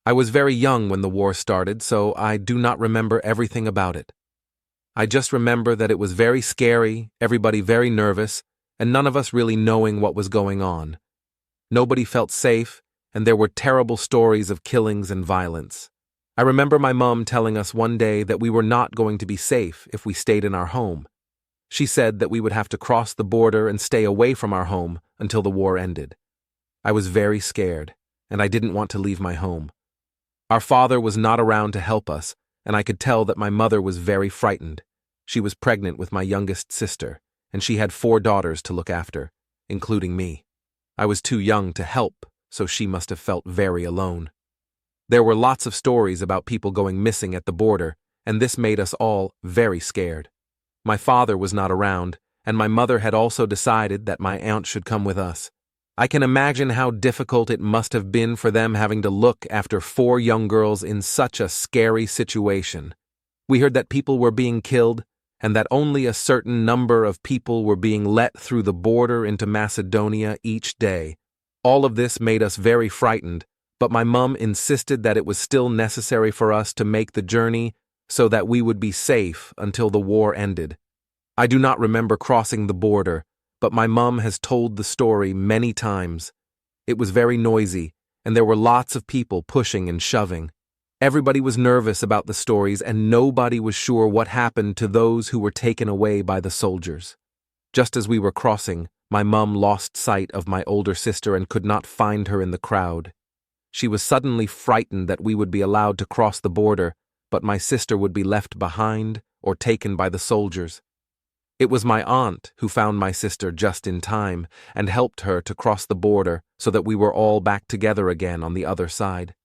I was very young when the war started, so I do not remember everything about it. I just remember that it was very scary, everybody very nervous, and none of us really knowing what was going on. Nobody felt safe, and there were terrible stories of killings and violence. I remember my mom telling us one day that we were not going to be safe if we stayed in our home. She said that we would have to cross the border and stay away from our home until the war ended. I was very scared, and I didn't want to leave my home. Our father was not around to help us, and I could tell that my mother was very frightened. She was pregnant with my youngest sister, and she had 4 daughters to look after, including me. I was too young to help, so she must have felt very alone. There were lots of stories about people going missing at the border, and this made us all very scared. My father was not around, and my mother had also decided that my aunt should come with us. I can imagine how difficult it must have been for them having to look after 4 young girls in such a scary situation. We heard that people were being killed, and that only a certain number of people were being let through the border into Macedonia each day. All of this made us very frightened, but my mum insisted that it was still necessary for us to make the journey so that we would be safe until the war ended. I do not remember crossing the border, but my mum has told the story many times. It was very noisy, and there were lots of people pushing and shoving. Everybody was nervous about the stories, and nobody was sure what happened to those who were taken away by the soldiers. Just as we were crossing, my mum lost sight of my older sister and could not find her in the crowd. She was suddenly frightened that we would be allowed to cross the border, but my sister would be left behind or taken by the soldiers. It was my aunt who found my sister just in time and helped her to cross the border so that we were all back together again on the other side.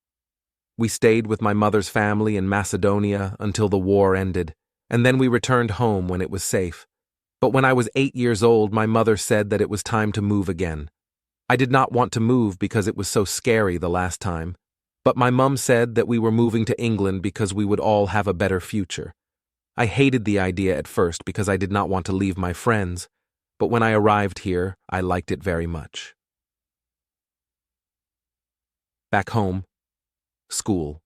We stayed with my mother's family in Macedonia until the war ended, and then we returned home when it was safe. But when I was 8 years old, my mother said that it was time to move again. I did not want to move because it was so scary the last time, but my mum said that we were moving to England because we would all have a better future. I hated the idea at first because I did not want to leave my friends, but when I arrived here, I liked it very much. Back home, school.